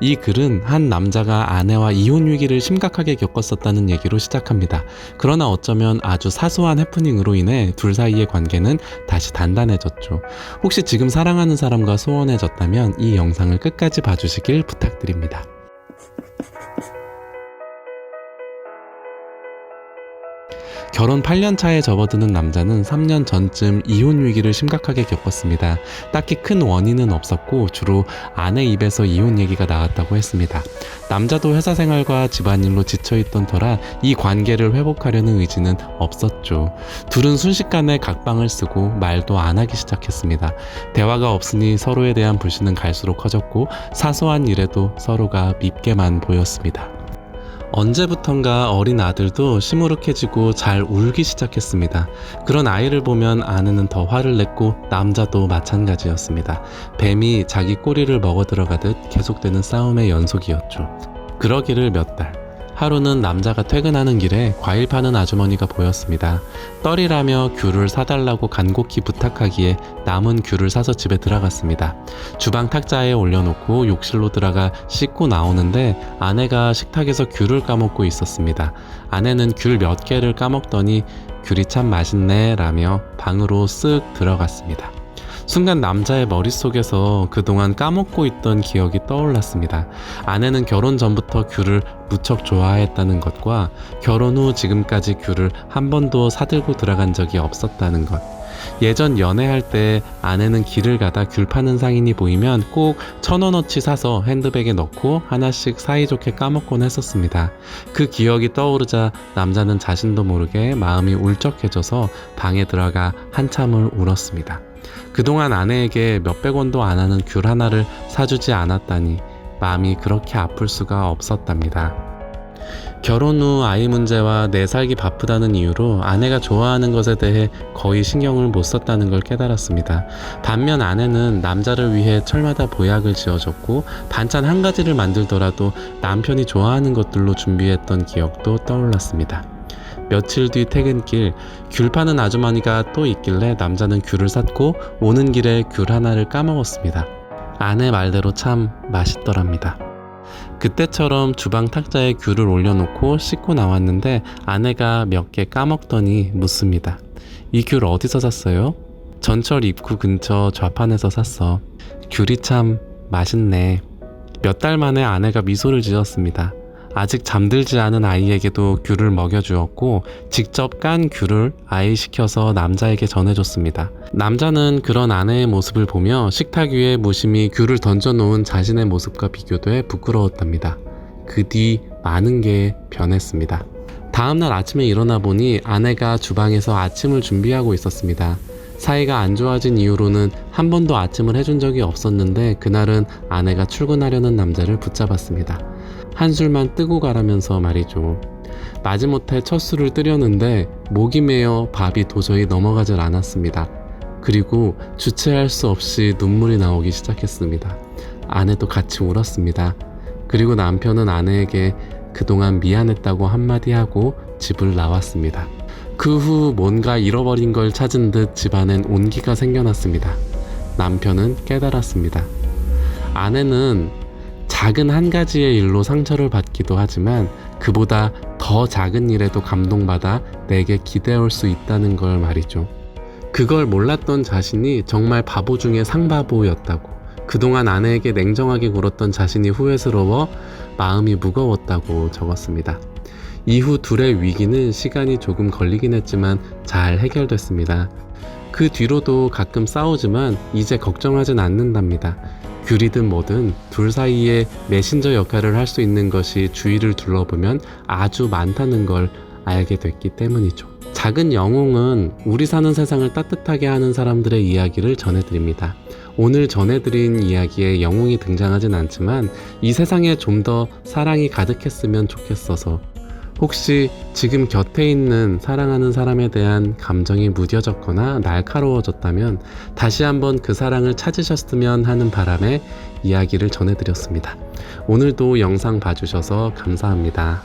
이 글은 한 남자가 아내와 이혼 위기를 심각하게 겪었었다는 얘기로 시작합니다. 그러나 어쩌면 아주 사소한 해프닝으로 인해 둘 사이의 관계는 다시 단단해졌죠. 혹시 지금 사랑하는 사람과 소원해졌다면 이 영상을 끝까지 봐주시길 부탁드립니다. 결혼 8년 차에 접어드는 남자는 3년 전쯤 이혼 위기를 심각하게 겪었습니다. 딱히 큰 원인은 없었고 주로 아내 입에서 이혼 얘기가 나왔다고 했습니다. 남자도 회사 생활과 집안일로 지쳐있던 터라 이 관계를 회복하려는 의지는 없었죠. 둘은 순식간에 각방을 쓰고 말도 안 하기 시작했습니다. 대화가 없으니 서로에 대한 불신은 갈수록 커졌고 사소한 일에도 서로가 밉게만 보였습니다. 언제부턴가 어린 아들도 시무룩해지고 잘 울기 시작했습니다. 그런 아이를 보면 아내는 더 화를 냈고 남자도 마찬가지였습니다. 뱀이 자기 꼬리를 먹어 들어가듯 계속되는 싸움의 연속이었죠. 그러기를 몇 달. 하루는 남자가 퇴근하는 길에 과일 파는 아주머니가 보였습니다. 떨이라며 귤을 사달라고 간곡히 부탁하기에 남은 귤을 사서 집에 들어갔습니다. 주방 탁자에 올려놓고 욕실로 들어가 씻고 나오는데 아내가 식탁에서 귤을 까먹고 있었습니다. 아내는 귤 몇 개를 까먹더니 귤이 참 맛있네 라며 방으로 쓱 들어갔습니다. 순간 남자의 머릿속에서 그동안 까먹고 있던 기억이 떠올랐습니다. 아내는 결혼 전부터 귤을 무척 좋아했다는 것과 결혼 후 지금까지 귤을 한 번도 사들고 들어간 적이 없었다는 것. 예전 연애할 때 아내는 길을 가다 귤 파는 상인이 보이면 꼭 1,000원어치 사서 핸드백에 넣고 하나씩 사이좋게 까먹곤 했었습니다. 그 기억이 떠오르자 남자는 자신도 모르게 마음이 울적해져서 방에 들어가 한참을 울었습니다. 그동안 아내에게 몇백 원도 안 하는 귤 하나를 사주지 않았다니 마음이 그렇게 아플 수가 없었답니다. 결혼 후 아이 문제와 내 살기 바쁘다는 이유로 아내가 좋아하는 것에 대해 거의 신경을 못 썼다는 걸 깨달았습니다. 반면 아내는 남자를 위해 철마다 보약을 지어줬고 반찬 한 가지를 만들더라도 남편이 좋아하는 것들로 준비했던 기억도 떠올랐습니다. 며칠 뒤 퇴근길 귤 파는 아주머니가 또 있길래 남자는 귤을 샀고 오는 길에 귤 하나를 까먹었습니다. 아내 말대로 참 맛있더랍니다. 그때처럼 주방 탁자에 귤을 올려놓고 씻고 나왔는데 아내가 몇 개 까먹더니 묻습니다. 이 귤 어디서 샀어요? 전철 입구 근처 좌판에서 샀어. 귤이 참 맛있네. 몇 달 만에 아내가 미소를 지었습니다. 아직 잠들지 않은 아이에게도 귤을 먹여주었고 직접 깐 귤을 아이 시켜서 남자에게 전해줬습니다. 남자는 그런 아내의 모습을 보며 식탁 위에 무심히 귤을 던져놓은 자신의 모습과 비교돼 부끄러웠답니다. 그 뒤 많은 게 변했습니다. 다음날 아침에 일어나 보니 아내가 주방에서 아침을 준비하고 있었습니다. 사이가 안 좋아진 이후로는 한 번도 아침을 해준 적이 없었는데 그날은 아내가 출근하려는 남자를 붙잡았습니다. 한술만 뜨고 가라면서 말이죠. 마지못해 첫 술을 뜨려는데 목이 메어 밥이 도저히 넘어가질 않았습니다. 그리고 주체할 수 없이 눈물이 나오기 시작했습니다. 아내도 같이 울었습니다. 그리고 남편은 아내에게 그동안 미안했다고 한마디 하고 집을 나왔습니다. 그 후 뭔가 잃어버린 걸 찾은 듯 집안엔 온기가 생겨났습니다. 남편은 깨달았습니다. 아내는 작은 한 가지의 일로 상처를 받기도 하지만 그보다 더 작은 일에도 감동받아 내게 기대올 수 있다는 걸 말이죠. 그걸 몰랐던 자신이 정말 바보 중에 상바보였다고, 그동안 아내에게 냉정하게 굴었던 자신이 후회스러워 마음이 무거웠다고 적었습니다. 이후 둘의 위기는 시간이 조금 걸리긴 했지만 잘 해결됐습니다. 그 뒤로도 가끔 싸우지만 이제 걱정하진 않는답니다. 귤이든 뭐든 둘 사이에 메신저 역할을 할 수 있는 것이 주위를 둘러보면 아주 많다는 걸 알게 됐기 때문이죠. 작은 영웅은 우리 사는 세상을 따뜻하게 하는 사람들의 이야기를 전해드립니다. 오늘 전해드린 이야기에 영웅이 등장하진 않지만 이 세상에 좀 더 사랑이 가득했으면 좋겠어서, 혹시 지금 곁에 있는 사랑하는 사람에 대한 감정이 무뎌졌거나 날카로워졌다면 다시 한번 그 사랑을 찾으셨으면 하는 바람에 이야기를 전해드렸습니다. 오늘도 영상 봐주셔서 감사합니다.